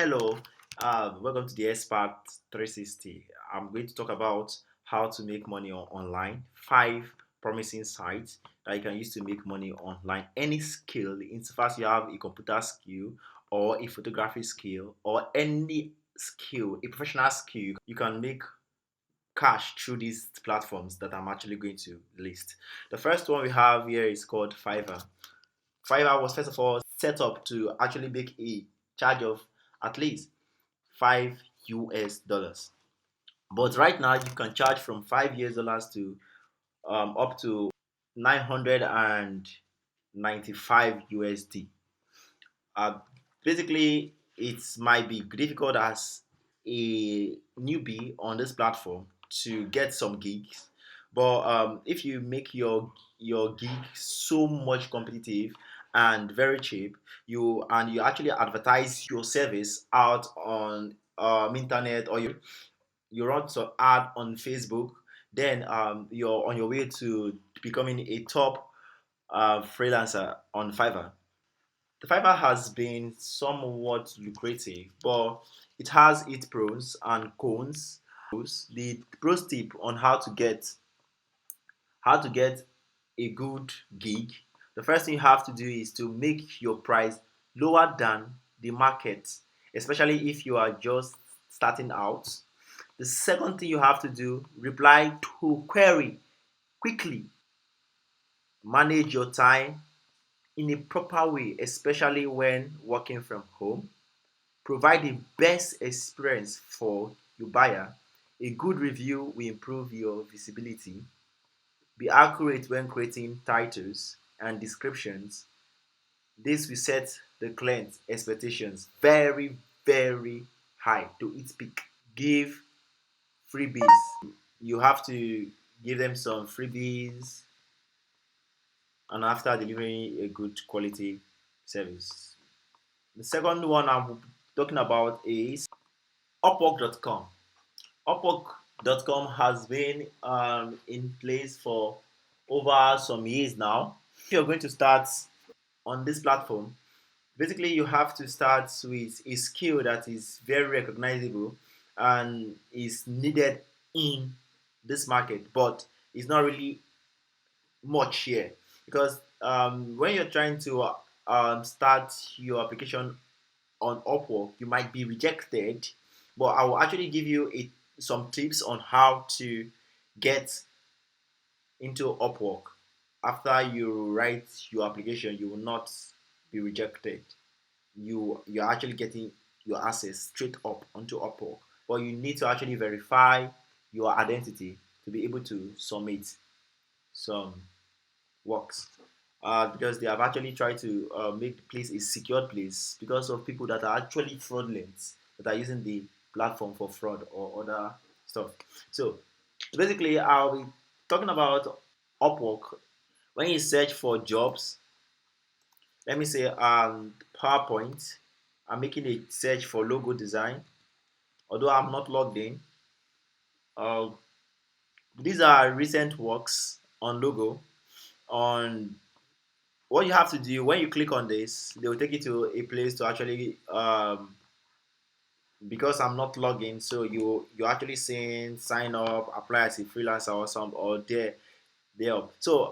Hello, welcome to the Expert 360. I'm going to talk about how to make money online. Five promising sites that you can use to make money online. Any skill, insofar as you have a computer skill or a photography skill or any skill, a professional skill, you can make cash through these platforms that I'm actually going to list. The first one we have here is called Fiverr. Fiverr was first of all set up to actually make a charge of at least $5 US. But right now you can charge from $5 to up to 995 USD. Uh, Basically, it might be difficult as a newbie on this platform to get some gigs, but if you make your gig so much competitive and very cheap, you actually advertise your service out on internet, or you run some ad on Facebook, then you're on your way to becoming a top freelancer on Fiverr. The Fiverr has been somewhat lucrative, but it has its pros and cons. The pros tip on how to get a good gig. The first thing you have to do is to make your price lower than the market, especially if you are just starting out. The second thing you have to do, reply to query quickly. Manage your time in a proper way, especially when working from home. Provide the best experience for your buyer. A good review will improve your visibility. Be accurate when creating titles and descriptions. This will set the client's expectations very, very high to its peak. Give freebies. You have to give them some freebies, and after delivering a good quality service. The second one I'm talking about is Upwork.com. Upwork.com has been in place for over some years now. If you're going to start on this platform, basically you have to start with a skill that is very recognizable and is needed in this market, but it's not really much here, because when you're trying to start your application on Upwork, you might be rejected. But I will actually give you some tips on how to get into Upwork. After you write your application, you will not be rejected. You're actually getting your access straight up onto Upwork. But you need to actually verify your identity to be able to submit some works. Because they have actually tried to make the place a secured place because of people that are actually fraudulent, that are using the platform for fraud or other stuff. So basically, I'll be talking about Upwork. When you search for jobs, let me say PowerPoint. I'm making a search for logo design. Although I'm not logged in, uh, these are recent works on logo. On what you have to do when you click on this, they will take you to a place to actually because I'm not logging, so you're actually saying sign up, apply as a freelancer or some or there. So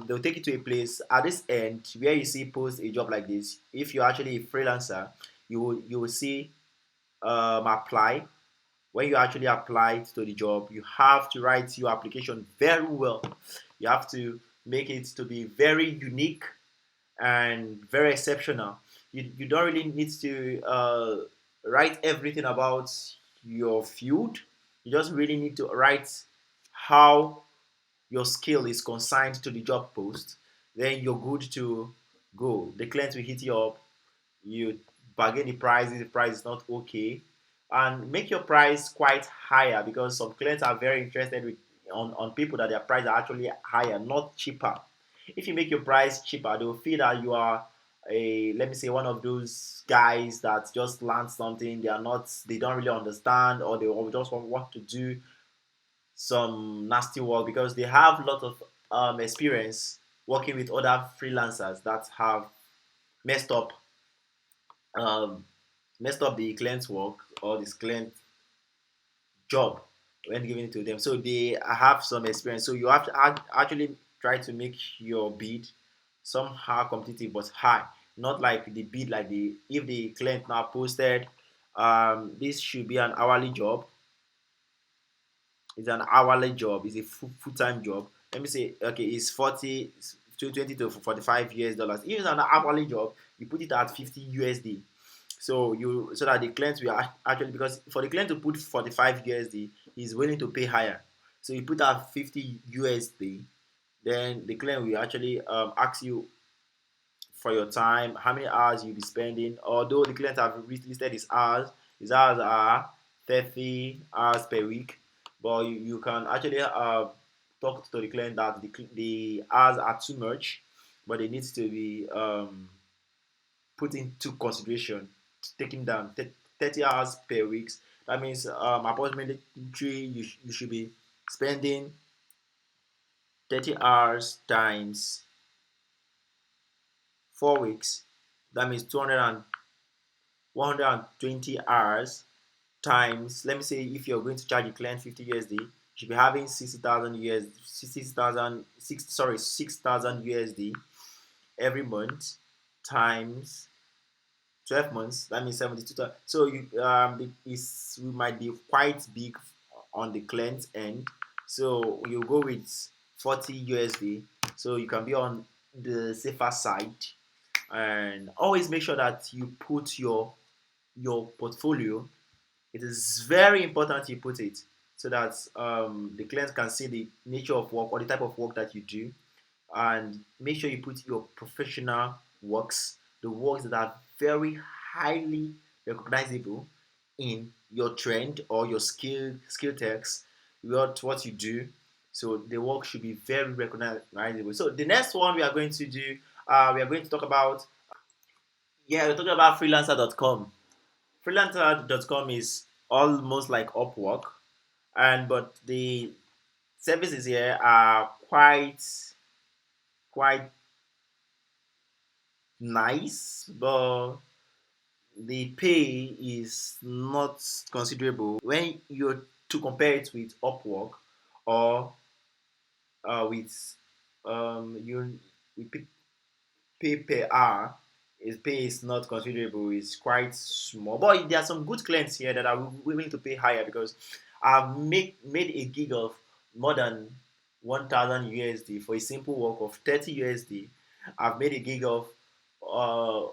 they'll take you to a place at this end where you see post a job like this. If you're actually a freelancer, you will see apply. When you actually apply to the job, you have to write your application very well. You have to make it to be very unique and very exceptional. You don't really need to write everything about your field. You just really need to write how your skill is consigned to the job post. Then you're good to go. The client will hit you up. You bargain the price if the price is not okay, and make your price quite higher, because some clients are very interested on people that their price are actually higher, not cheaper. If you make your price cheaper, they will feel that you are a, let me say, one of those guys that just learn something, they don't really understand, or they just want to do some nasty work because they have a lot of experience working with other freelancers that have messed up um, messed up the client's work or this client job when giving it to them. So they have some experience. So you have to actually try to make your bid somehow competitive but high. Not like the bid like the if the client now posted this should be an hourly job. It's an hourly job. It's a full-time job. Let me say, okay, it's 40 to 20 to 45 US dollars. If it's an hourly job, you put it at 50 USD. So that the client will actually, because for the client to put 45 USD, he's willing to pay higher. So you put out 50 USD, then the client will actually ask you for your time, how many hours you'll be spending. Although the client have listed his hours are 30 hours per week, but you can actually talk to the client that the hours are too much, but it needs to be put into consideration, taking down 30 hours per week. That means approximately you should be spending 30 hours times 4 weeks. That means 120 hours times, let me say if you're going to charge a client 50 USD, you should be having 60,000 USD, 60,000, 6,000 USD every month times 12 months. That means 72,000. So we might be quite big on the client's end. So you go with 40 USD. So you can be on the safer side, and always make sure that you put your portfolio. It is very important you put it so that the client can see the nature of work or the type of work that you do, and make sure you put your professional works, the works that are very highly recognizable in your trend or your skill text, what you do. So the work should be very recognizable. So the next one we are going to do, we are going to talk about, we're talking about freelancer.com. Freelancer.com is almost like Upwork, and but the services here are quite nice, but the pay is not considerable when you're to compare it with Upwork or with you with pay per hour. His pay is not considerable, it's quite small. But there are some good clients here that are willing to pay higher, because I've made a gig of more than 1,000 USD for a simple work of 30 USD. I've made a gig of uh,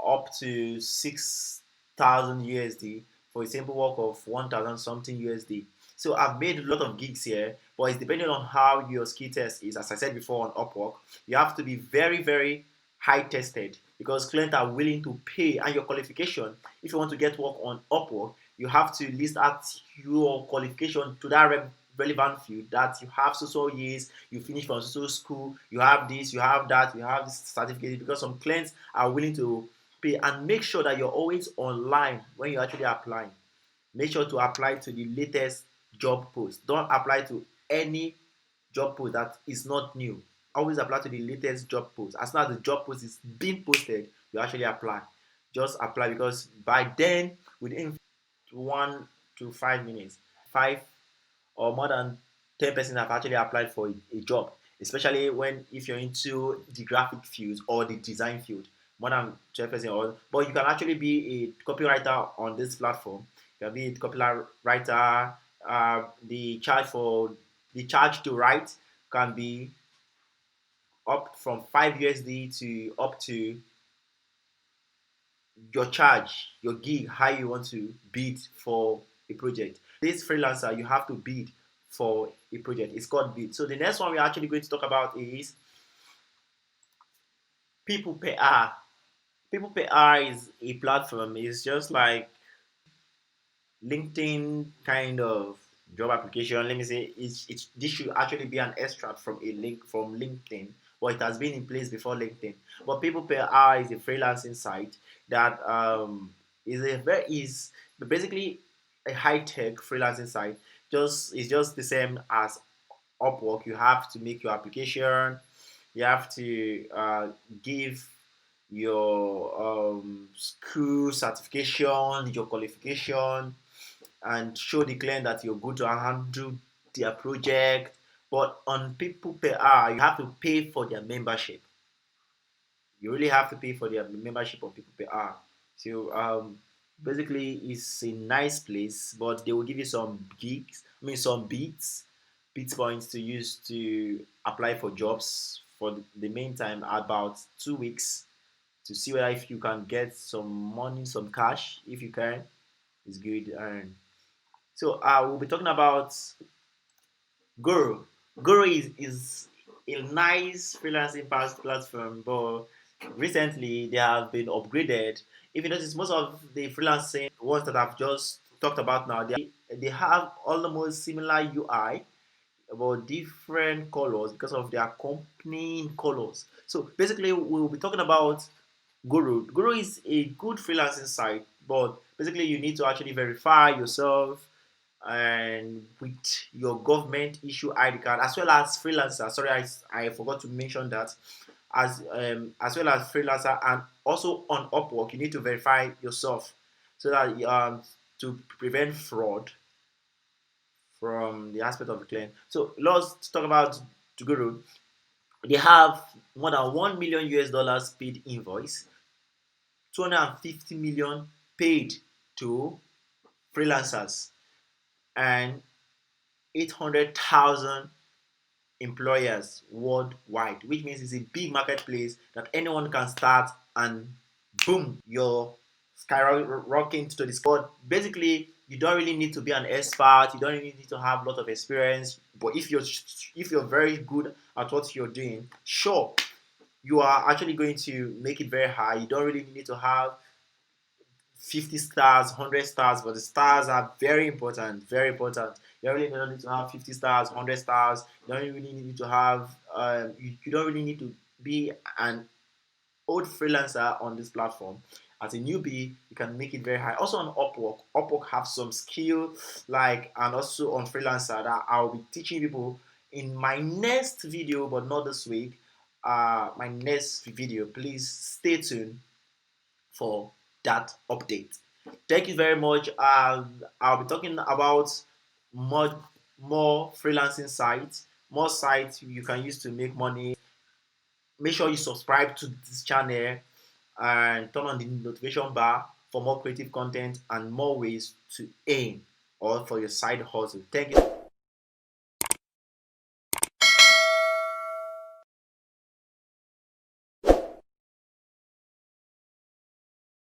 up to 6,000 USD for a simple work of 1,000 something USD. So I've made a lot of gigs here, but it's depending on how your skill test is. As I said before on Upwork, you have to be very, very high tested, because clients are willing to pay, and your qualification, if you want to get work on Upwork, you have to list out your qualification to that relevant field, that you have so years, you finish from so school, you have this, you have that, you have this certificate, because some clients are willing to pay. And make sure that you're always online when you're actually applying. Make sure to apply to the latest job post. Don't apply to any job post that is not new. Always apply to the latest job post. As soon as the job post is being posted, you actually apply. Just apply, because by then, within 1 to 5 minutes, five or more than 10 persons have actually applied for a job, especially when if you're into the graphic field or the design field. More than 12 persons. But you can actually be a copywriter on this platform. You can be a copywriter. The charge to write can be up from 5 USD to up to your charge, your gig, how you want to bid for a project. This freelancer, you have to bid for a project. It's called bid. So the next one we're actually going to talk about is people per hour. People per hour is a platform. It's just like LinkedIn kind of job application. Let me say this should actually be an extract from a link from LinkedIn, but it has been in place before LinkedIn. But people per hour is a freelancing site that is basically a high tech freelancing site. Just It's just the same as Upwork. You have to make your application. You have to give your school certification, your qualification, and show the client that you're good to handle their project. But on people per hour, you have to pay for their membership. You really have to pay for their membership on people per hour. So basically, it's a nice place, but they will give you some gigs, I mean some beats points to use to apply for jobs for the meantime about 2 weeks to see whether if you can get some money, some cash. If you can, it's good. And so we'll be talking about Guru. Guru is a nice freelancing platform, but recently they have been upgraded. If you notice, most of the freelancing ones that I've just talked about now, they have almost similar UI about different colors because of their accompanying colors. So basically, we'll be talking about Guru. Guru is a good freelancing site, but basically you need to actually verify yourself and with your government issue ID card as well as freelancer. Sorry, I forgot to mention that as well as freelancer and also on Upwork you need to verify yourself so that to prevent fraud from the aspect of the client. So let's talk about Tuguru. They have more than 1 million US dollars paid invoice, 250 million paid to freelancers, and 800,000 employers worldwide, which means it's a big marketplace that anyone can start and boom, you're skyrocketing to the score. Basically, you don't really need to be an expert. You don't really need to have a lot of experience. But if you're very good at what you're doing, sure, you are actually going to make it very high. You don't really need to have 50 stars, 100 stars, but the stars are very important, very important. You don't really don't need to have 50 stars, 100 stars. You don't really need to have, you don't really need to be an old freelancer on this platform. As a newbie, you can make it very high. Also on Upwork have some skill like, and also on freelancer that I'll be teaching people in my next video, but not this week. My next video, please stay tuned for that update. Thank you very much. I'll be talking about more more freelancing sites, more sites you can use to make money. Make sure you subscribe to this channel and turn on the notification bar for more creative content and more ways to earn or for your side hustle. Thank you.